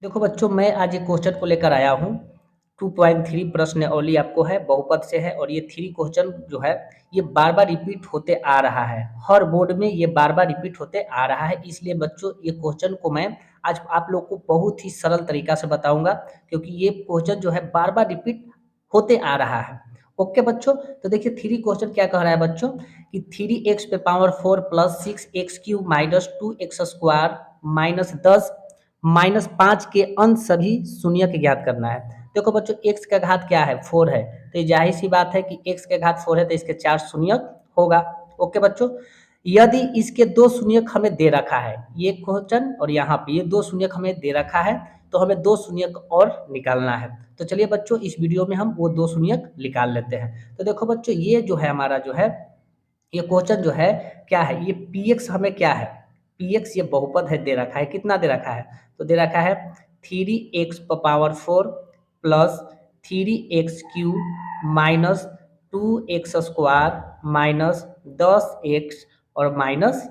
देखो बच्चों, मैं आज एक क्वेश्चन को लेकर आया हूँ। 2.3 प्रश्नावली आपको है, बहुपद से है और ये 3 क्वेश्चन जो है ये बार-बार रिपीट होते आ रहा है। हर बोर्ड में ये बार-बार रिपीट होते आ रहा है, इसलिए बच्चों ये क्वेश्चन को मैं आज आप लोग को बहुत ही सरल तरीका से बताऊँगा, क्योंकि ये क्वेश्चन जो है बार-बार रिपीट होते आ रहा है। ओके बच्चों, तो देखिए 3 क्वेश्चन क्या कह रहा है बच्चों कि 3x पे power 4 plus 6x cube minus 2x square minus 10 minus 5 के अंश सभी शून्यक ज्ञात करना है। देखो बच्चों, x का घात क्या है? 4 है, तो ये जाहिर सी बात है कि x का घात 4 है तो इसके 4 शून्यक होगा। ओके बच्चों, यदि इसके 2 शून्यक हमें दे रखा है, ये क्वेश्चन और यहाँ पे ये 2 शून्यक हमें दे रखा है, तो हमें 2 शून्यक और निकालना है। तो चलिए बच्चों, इस वीडियो में हम वो 2 शून्यक निकाल लेते हैं। तो देखो बच्चों, ये जो है हमारा जो है ये क्वेश्चन जो है क्या है, ये px हमें क्या है, px ये बहुपद है, दे रखा है। कितना दे रखा है? तो दे रखा है 3x power 4 plus 3x cube minus 2x square minus 10x और माइनस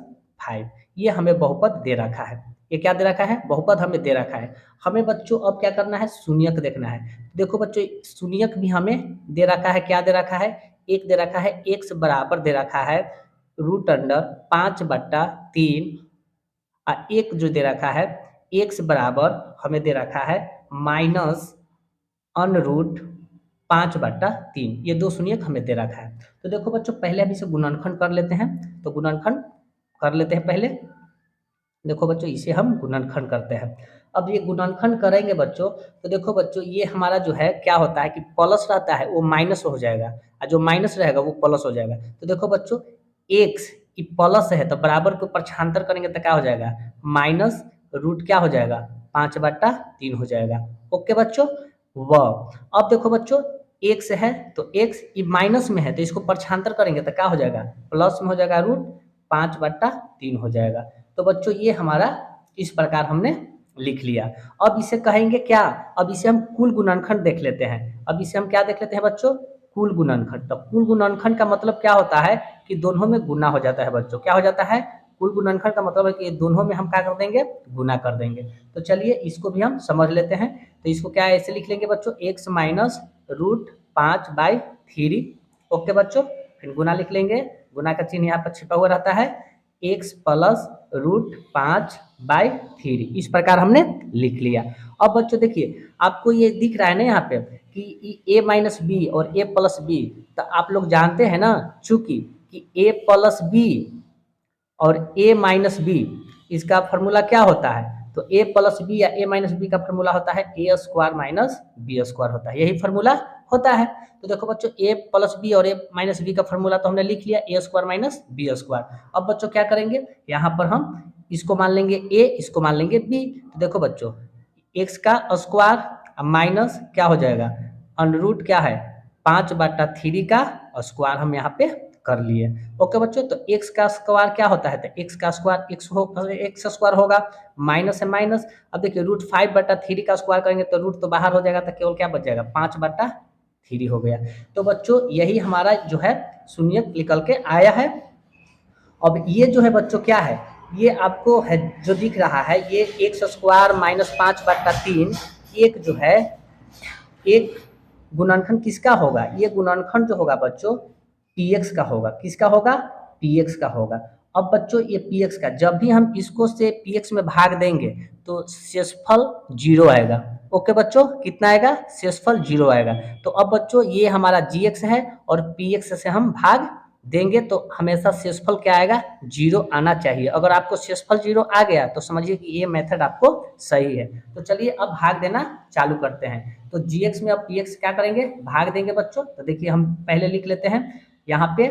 5। ये हमें बहुपद दे रखा है। ये क्या दे रखा है? बहुपद हमें दे रखा है। हमें बच्चों अब क्या करना है? शून्यक देखना है। देखो बच्चों, शून्यक भी हमें दे रखा है। क्या दे रखा है? एक दे रखा है, x बराबर दे रखा है रूट अंडर 5/3 और एक जो दे रखा है x बराबर हमें दे रखा है माइनस अनरूट 5/3। ये 2 शून्यक हमें दे रखा है। तो देखो बच्चों, पहले हम इसे गुणनखंड कर लेते हैं। तो गुणनखंड कर लेते हैं पहले। देखो बच्चों, इसे हम गुणनखंड करते हैं। अब ये गुणनखंड करेंगे बच्चों, तो देखो बच्चों, ये हमारा जो है क्या होता है कि प्लस रहता है वो माइनस हो जाएगा और जो माइनस रहेगा वो प्लस हो जाएगा। तो देखो बच्चों, एक्स ये प्लस है तो बराबर के ऊपर छांतर करेंगे तो क्या हो जाएगा? माइनस रूट क्या हो जाएगा? 5/3 हो जाएगा। ओके बच्चों, अब देखो बच्चों, एक्स है तो एक्स ये माइनस में है तो इसको परछांतर करेंगे तो क्या हो जाएगा? प्लस में हो जाएगा, रूट 5/3 हो जाएगा। तो बच्चों, ये हमारा इस प्रकार हमने लिख लिया। अब इसे कहेंगे क्या? अब इसे हम कुल गुणनखंड देख लेते हैं। अब इसे हम क्या देख लेते हैं बच्चों? कुल गुणनखंड। तो कुल गुणनखंड का मतलब क्या होता है कि दोनों में गुना हो जाता है बच्चों। क्या हो जाता है? कुल गुणनखंड का मतलब है कि दोनों में हम क्या कर देंगे? गुना कर देंगे। तो चलिए इसको भी हम समझ लेते हैं। तो इसको क्या ऐसे लिख लेंगे बच्चों? x minus root 5/3। ओके बच्चों, फिर गुना लिख लेंगे। गुना का चिन्ह यहाँ पर छिपा हुआ रहता है, x प्लस रूट 5/3। इस प्रकार हमने लिख लिया। अब बच्चों देखिए, आपको ये दिख रहा है ना यहाँ पे कि a माइनस बी और a प्लस बी, तो आप लोग जानते हैं ना, चूंकि कि a प्लस बी और a माइनस बी इसका फॉर्मूला क्या होता है? तो a प्लस बी या a माइनस बी का फॉर्मूला होता है a square minus B square होता है। यही फॉर्मूला होता है। तो देखो बच्चों, a प्लस बी और a माइनस बी का फॉर्मूला तो हमने लिख लिया, a square minus B square. अब बच्चों क्या करेंगे? यहाँ पर हम इसको मान लेंगे a, इसको मान लेंगे b। तो देखो बच्चों, x का स्क्वायर माइनस क्या हो जाएगा? अंडर रूट क्या है? 5/3 का स्क्वायर हम यहाँ पे कर लिए। ओके बच्चों, तो x का स्क्वायर क्या होता है? तो x का स्क्वायर x स्क्वायर होगा, माइनस है माइनस। अब देखिए, रूट 5/3 का स्क्वायर करेंगे तो रूट तो बाहर हो जाएगा, तो केवल क्या बच जाएगा? 5/3 हो गया। तो बच्चों, यही हमारा जो है शून्य निकल के आया है। अब ये जो है बच्चों क्या है? ये आपको है जो दिख रहा है, ये x स्क्वायर माइनस 5/3 एक जो है एक गुणनखंड किसका होगा? ये गुणनखंड जो होगा बच्चों px का होगा। किसका होगा? px का होगा। अब बच्चों, ये px का जब भी हम इसको से px में भाग देंगे तो शेषफल 0 आएगा। ओके बच्चों, कितना आएगा? शेषफल 0 आएगा। तो अब बच्चों, ये हमारा gx है और px से हम भाग देंगे तो हमेशा शेषफल क्या आएगा? 0 आना चाहिए। अगर आपको शेषफल 0 आ गया तो समझिए कि ये मेथड आपको सही है। तो चलिए अब भाग देना चालू करते हैं। तो gx में अब px क्या करेंगे? भाग देंगे बच्चों। तो देखिए, हम पहले लिख लेते हैं यहाँ पे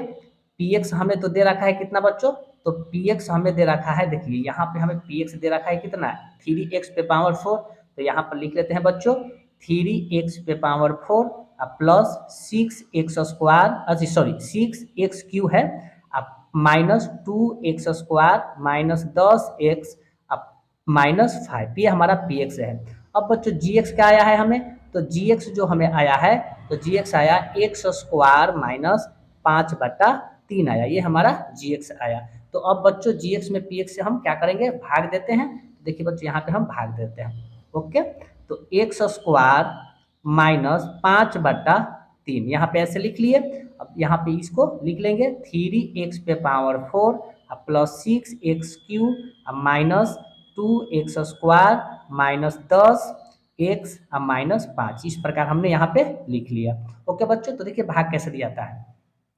px हमें तो दे रखा है कितना बच्चों? तो px हमें दे रखा है, देखिए यहाँ पे हमें px दे रखा है कितना? 3x पे पावर 4। तो यहाँ पर लिख लेते हैं बच्चों 3x पे power 4 plus 6x square, sorry 6x cube है, minus 2x square minus 10x minus 5। ये हमारा px है। अब बच्चों gx क्या आया है हमें? तो gx जो हमें आया है, तो gx आया x स्क्वायर माइनस 5/3 आया। ये हमारा gx आया। तो अब बच्चों gx में px से हम क्या करेंगे? भाग देते हैं। देखिए बच्चों, यहाँ पे हम भाग देते हैं। ओके, तो एक्स स्क्वायर माइनस 5/3 यहाँ पे ऐसे लिख लिए। अब यहाँ पे इसको लिख लेंगे 3x पे power 4 plus 6x³ minus 2x square minus 10x minus 5। इस प्रकार हमने यहाँ पे लिख लिया। ओके बच्चों, तो देखिए भाग कैसे दिया जाता है,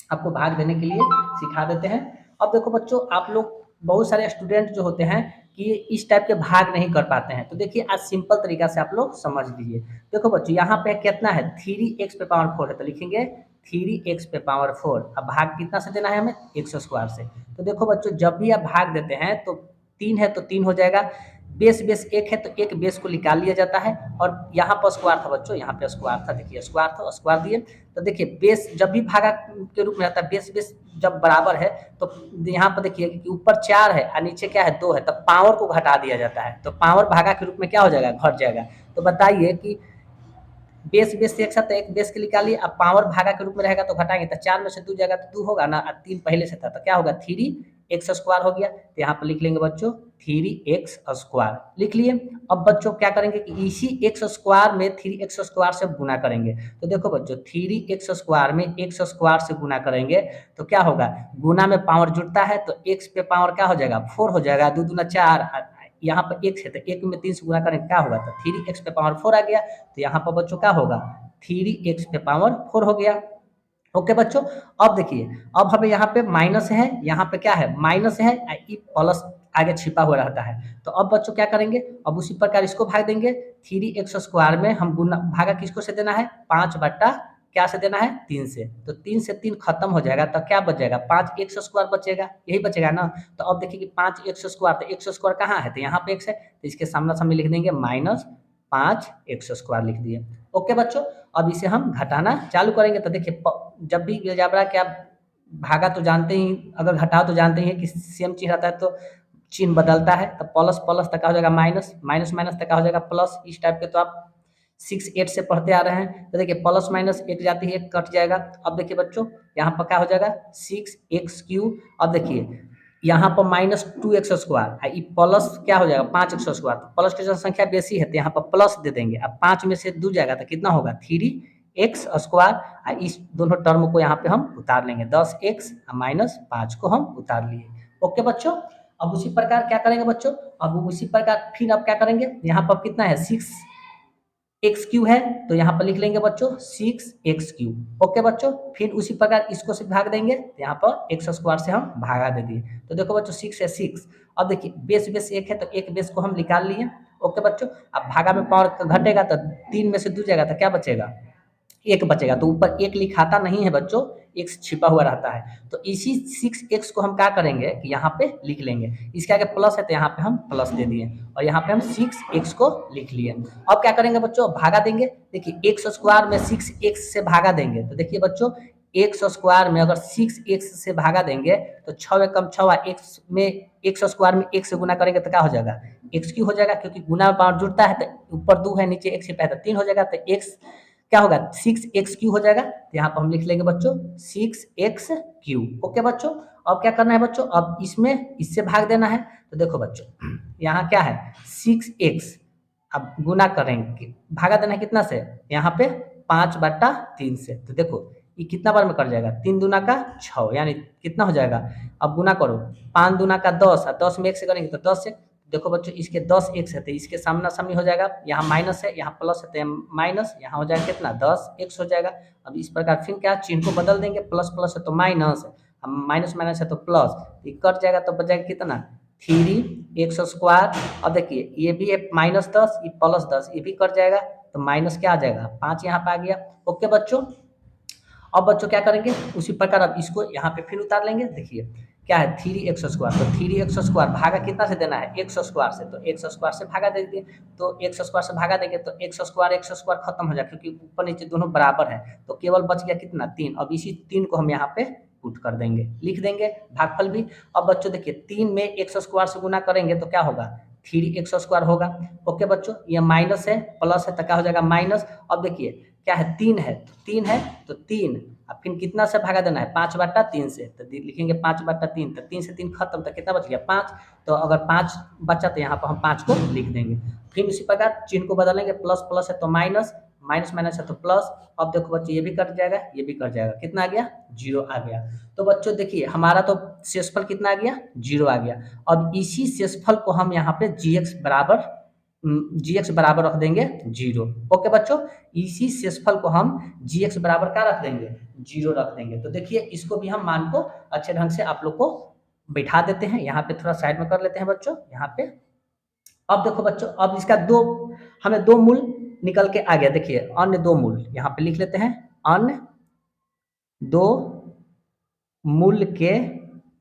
आपको भाग देने के लिए सिखा देते हैं। अब देखो बच्चों, आप लोग बहुत सारे स्टूडेंट जो होते हैं कि इस टाइप के भाग नहीं कर पाते हैं, तो देखिए आज सिंपल तरीका से आप लोग समझ लीजिए। देखो बच्चों, यहाँ पे कितना है 3x पे पावर 4 है, तो लिखेंगे 3x पे पावर 4। अब भाग कितना से देना है हमें, एक्स स्क्वायर से। तो देखो बच्चों, जब भी आप भाग देते हैं तो 3 है तो 3 हो जाएगा, बेस बेस 1 है तो एक बेस को निकाल लिया जाता है। और यहाँ पर स्क्वायर था बच्चों, यहाँ पे स्क्वायर था, देखिए स्क्वायर था, स्क्वायर दिए। तो देखिए बेस जब भी भागा के रूप में आता है, बेस बेस जब बराबर है तो यहाँ पर देखिए कि ऊपर 4 है और नीचे क्या है 2 है, तब पावर को घटा दिया जाता है, तो पावर भागा के रूप में क्या हो जाएगा, घट जाएगा। तो बताइए कि बेस बेस से एक साथ एक बेस के निकालिए, अब पावर भागा के रूप में रहेगा तो घटाएंगे, तो 4 में से 2 जाएगा तो 2 होगा ना, 3 पहले से था तो क्या होगा 3x स्क्वायर हो गया। तो यहाँ पर लिख लेंगे बच्चों 3x स्क्वायर लिख लिए। अब बच्चों क्या करेंगे कि इसी x स्क्वायर में 3x स्क्वायर से गुना करेंगे। तो देखो बच्चों 3x स्क्वायर में x स्क्वायर से गुना करेंगे तो क्या होगा, गुना में पावर जुड़ता है तो x पे पावर क्या हो जाएगा 4 हो जाएगा, 2 दूना 4, यहाँ पर x है तो 1 में 3 से गुना करेंगे क्या होगा, तो 3x पे पावर 4 आ गया। तो यहाँ पर बच्चों क्या होगा 3x पे पावर 4 हो गया। ओके बच्चों, अब देखिए, अब हमें यहाँ पे माइनस है, यहाँ पे क्या है माइनस है, प्लस आगे छिपा हुआ रहता है। तो अब बच्चों क्या करेंगे, अब उसी प्रकार इसको भाग देंगे। 3x स्क्वायर में हम गुना भागा किसको से देना है, 5 बट्टा क्या से देना है 3 से, तो 3 से 3 खत्म हो जाएगा, तो क्या बच जाएगा 5x स्क्वायर बचेगा, यही बचेगा ना। तो अब देखिए कि 5x स्क्वायर, तो x स्क्वायर कहाँ है, तो यहाँ पे x है, तो इसके सामने सामने लिख देंगे माइनस 5x स्क्वायर लिख दिए। ओके बच्चों, अब इसे हम घटाना चालू करेंगे। तो देखिए जब भी अलजेब्रा के आप भागा तो जानते ही, अगर घटाओ तो जानते ही कि सेम चीज रहता है तो चिन्ह बदलता है, तो प्लस प्लस तक हो जाएगा माइनस, माइनस माइनस तक हो जाएगा प्लस। इस टाइप के तो आप 6 8 से पढ़ते आ रहे हैं। तो देखिए प्लस माइनस एक जाती है, एक कट जाएगा। अब देखिए बच्चों यहाँ पर क्या हो जाएगा 6x³। अब देखिए यहाँ पर माइनस 2x स्क्वायर, ये प्लस क्या हो जाएगा 5x स्क्वायर, प्लस की संख्या बेसी है तो यहाँ पर प्लस दे देंगे। अब 5 में से 2 जाएगा तो कितना होगा 3x स्क्वायर। इस दोनों टर्म को यहाँ पे हम उतार लेंगे, 10x माइनस 5 को हम उतार लिए। ओके बच्चों, अब उसी प्रकार क्या करेंगे बच्चों, अब उसी प्रकार फिर अब क्या करेंगे, यहाँ पर कितना है 6x³ है, तो यहाँ पर लिख लेंगे बच्चों 6x³। ओके बच्चों, फिर उसी प्रकार इसको से भाग देंगे, तो यहाँ पर x स्क्वायर से हम भागा दे दिए। तो देखो बच्चों 6 है 6। अब देखिए बेस बेस 1 है तो एक बेस को हम निकाल लिए। ओके बच्चों, अब भागा में पावर घटेगा तो 3 में से 2 जाएगा तो क्या बचेगा 1 बचेगा। तो ऊपर 1 लिखाता नहीं है बच्चों, x छिपा हुआ रहता है। तो इसी 6x को हम क्या करेंगे कि यहाँ पे लिख लेंगे, इसके आगे प्लस है तो यहाँ पे हम प्लस दे दिए और यहाँ पे हम 6x को लिख लिए। अब क्या करेंगे बच्चों, भागा देंगे। देखिए x स्क्वायर में 6x से भागा देंगे, तो देखिए बच्चों x स्क्वायर में अगर 6x से भागा देंगे तो 6 कम 6, x में x स्क्वायर में 1 से गुना करेंगे तो क्या हो जाएगा x³ हो जाएगा, क्योंकि गुना में पावर जुड़ता है तो ऊपर 2 है नीचे x छिपा है तो 3 हो जाएगा, तो x क्या होगा 6x³ हो जाएगा। तो यहाँ पर हम लिख लेंगे बच्चों 6x³। ओके बच्चों, अब क्या करना है बच्चों, अब इसमें इससे भाग देना है। तो देखो बच्चों यहाँ क्या है 6x, अब गुना करेंगे, भागा देना है कितना से, यहाँ पे 5/3 से। तो देखो ये कितना बार में कर जाएगा, 3 दूना का 6, यानी कितना हो जाएगा, अब गुना करो 5 दूना का 10 और 10 में 1 से करेंगे तो 10 से। देखो बच्चों इसके 10x है तो इसके सामना सामनी हो जाएगा, यहाँ माइनस है यहाँ प्लस है तो माइनस, यहाँ हो जाएगा कितना 10x हो जाएगा। अब इस प्रकार फिर क्या चिन्ह को बदल देंगे, प्लस प्लस है तो माइनस, अब माइनस माइनस है तो प्लस, ये कट जाएगा तो बच जाएगा कितना 3x स्क्वायर। अब देखिए ये भी है -10, ये +10, ये भी कट जाएगा तो माइनस क्या आ जाएगा 5 यहाँ पे आ गया। ओके बच्चों, अब बच्चों क्या करेंगे उसी प्रकार अब इसको यहाँ पे फिर उतार लेंगे। देखिए क्या है 3x स्क्वायर, तो 3x स्क्वायर भागा कितना से देना है x स्क्वायर से, तो x स्क्वायर से भागा देंगे। तो x स्क्वायर से भागा देंगे तो x स्क्वायर खत्म हो जाएगा, क्योंकि ऊपर नीचे दोनों बराबर है, तो केवल बच गया कितना 3। अब इसी 3 को हम यहाँ पे पुट कर देंगे, लिख देंगे भागफल भी। अब बच्चों देखिए 3 में x स्क्वायर से गुना करेंगे तो क्या होगा 3x स्क्वायर होगा। ओके बच्चों, ये माइनस है प्लस है तो क्या हो जाएगा माइनस। अब देखिए क्या है 3 है तो 3 है तो 3 अब फिर कितना से भागा देना है 5/3 से, तो लिखेंगे 5/3, तो 3 से 3 खत्म, तो कितना बच गया 5। तो अगर 5 बचा तो यहाँ पर हम 5 को लिख देंगे। फिर उसी प्रकार चिन्ह को बदलेंगे, प्लस प्लस है तो माइनस, माइनस माइनस है तो प्लस। अब देखो बच्चों ये भी कट जाएगा, ये भी कट जाएगा, कितना आ गया 0 आ गया। तो बच्चों देखिए हमारा तो शेषफल कितना आ गया 0 आ गया। अब इसी शेषफल को हम यहाँ पे gx बराबर रख देंगे 0। ओके बच्चों, इसी शेषफल को हम gx बराबर क्या रख देंगे 0 रख देंगे। तो देखिए इसको भी हम मान को अच्छे ढंग से आप लोग को बैठा देते हैं, यहाँ पे थोड़ा साइड में कर लेते हैं बच्चों यहाँ पे। अब देखो बच्चों, अब इसका हमें दो मूल निकल के आ गया। देखिए अन्य दो मूल यहाँ पे लिख लेते हैं, अन्य दो मूल के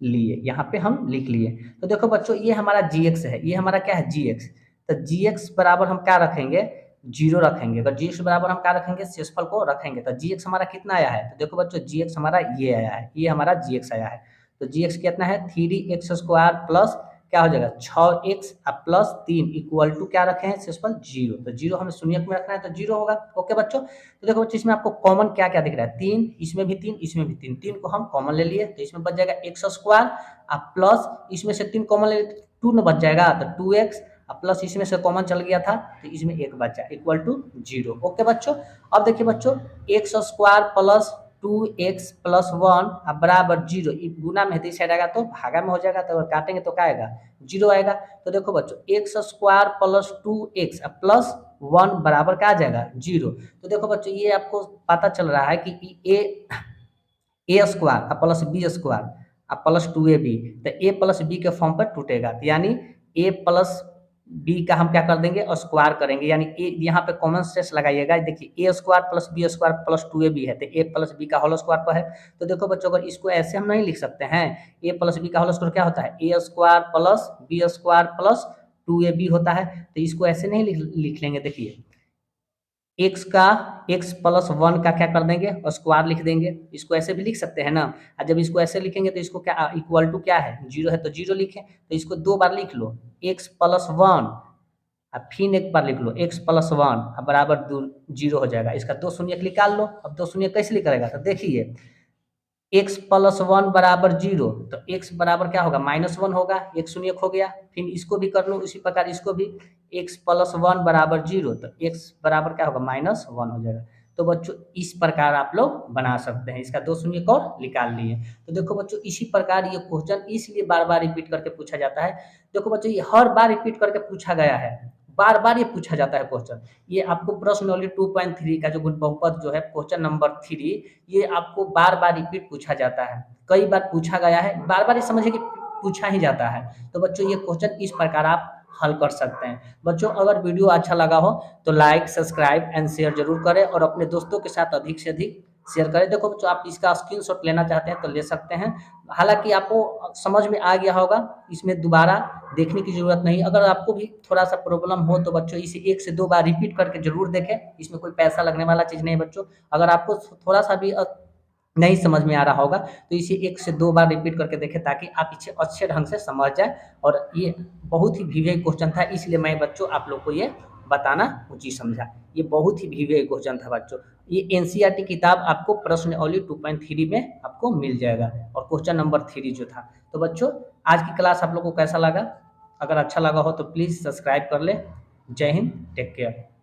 लिए यहाँ पे हम लिख लिए। तो देखो बच्चों ये हमारा gx है, ये हमारा क्या है gx। तो gx बराबर हम क्या रखेंगे 0 रखेंगे। अगर gx बराबर हम क्या रखेंगे शेषफल को रखेंगे, तो gx हमारा कितना आया है। तो देखो बच्चों gx हमारा ये आया है, ये हमारा gx आया है। तो gx कितना है 3x² प्लस क्या हो जाएगा 6x प्लस 3 इक्वल टू क्या रखे हैं शेषफल 0। तो 0 हमें शून्यक में रखना है तो 0 होगा। ओके बच्चों, तो देखो बच्चों इसमें आपको कॉमन क्या क्या दिख रहा है 3, इसमें भी 3, इसमें भी 3, 3 को हम कॉमन ले लिए तो इसमें बच जाएगा x² प्लस इसमें से 3 कॉमन ले 2 में बच जाएगा तो 2x प्लस इसमें से कॉमन चल गया था तो इसमें 1 बचा इक्वल टू 0। ओके बच्चों, अब देखिए बच्चों x² प्लस 2x प्लस 1 बराबर 0, गुना में इस साइड आएगा तो भागा में हो जाएगा, तो अगर काटेंगे तो क्या आएगा 0 आएगा। तो देखो बच्चों x² प्लस 2x प्लस 1 बराबर क्या आ जाएगा 0। तो देखो बच्चों ये आपको पता चल रहा है कि a² plus b² plus 2ab, तो a प्लस b के फॉर्म पर टूटेगा, तो यानी a प्लस b का हम क्या कर देंगे स्क्वायर करेंगे, यानी a यहाँ पे कॉमन सेंस लगाइएगा। देखिए a² plus b² plus 2ab है तो a प्लस b का होल स्क्वायर पर है। तो देखो बच्चों अगर इसको ऐसे हम नहीं लिख सकते हैं, a प्लस b का होल स्क्वायर क्या होता है a² plus b² plus 2ab होता है, तो इसको ऐसे नहीं लिख लेंगे। देखिए x प्लस 1 का क्या कर देंगे स्क्वायर लिख देंगे, इसको ऐसे भी लिख सकते हैं ना। और जब इसको ऐसे लिखेंगे तो इसको क्या इक्वल टू क्या है 0 है तो 0 लिखें, तो इसको 2 बार लिख लो x प्लस 1 अब फिर एक बार लिख लो x प्लस 1 बराबर 0 हो जाएगा। इसका 2 शून्य निकाल लो। अब 2 शून्य कैसे निकलेगा, तो देखिए x प्लस 1 बराबर 0, तो x बराबर क्या होगा -1 होगा, एक शून्य हो गया। फिर इसको भी कर लो उसी प्रकार, इसको भी x प्लस 1 बराबर 0, तो x बराबर क्या होगा -1 हो जाएगा। तो बच्चों इस प्रकार आप लोग बना सकते हैं, इसका 2 शून्य और निकाल लिए। तो देखो बच्चों इसी प्रकार ये क्वेश्चन इसलिए बार बार रिपीट करके पूछा जाता है। देखो बच्चों ये हर बार रिपीट करके पूछा गया है, बार बार ये पूछा जाता है क्वेश्चन। ये आपको प्रश्न नॉलेज 2.3 का जो गुण बहुपद जो है क्वेश्चन नंबर 3, ये आपको बार बार रिपीट पूछा जाता है, कई बार पूछा गया है, बार बार ये समझिए कि पूछा ही जाता है। तो बच्चों ये क्वेश्चन इस प्रकार आप हल कर सकते हैं। बच्चों अगर वीडियो अच्छा लगा हो तो लाइक सब्सक्राइब एंड शेयर जरूर करें और अपने दोस्तों के साथ अधिक से अधिक शेयर करें। देखो बच्चों आप इसका स्क्रीनशॉट लेना चाहते हैं तो ले सकते हैं, हालांकि आपको समझ में आ गया होगा, इसमें दोबारा देखने की जरूरत नहीं। अगर आपको भी थोड़ा सा प्रॉब्लम हो तो बच्चों इसे 1 से 2 बार रिपीट करके जरूर देखें, इसमें कोई पैसा लगने वाला चीज़ नहीं है बच्चों। अगर आपको थोड़ा सा भी नहीं समझ में आ रहा होगा तो इसे 1 से 2 बार रिपीट करके देखें ताकि आप इसे अच्छे ढंग से समझ जाए। और ये बहुत ही वीवीआई क्वेश्चन था, इसलिए मैं बच्चों आप लोग को ये बताना उचित समझा। ये बहुत ही वीवीआई क्वेश्चन था बच्चों। ये एनसीईआरटी किताब आपको प्रश्नावली 2.3 में आपको मिल जाएगा और क्वेश्चन नंबर 3 जो था। तो बच्चों आज की क्लास आप लोग को कैसा लगा, अगर अच्छा लगा हो तो प्लीज़ सब्सक्राइब कर ले। जय हिंद, टेक केयर।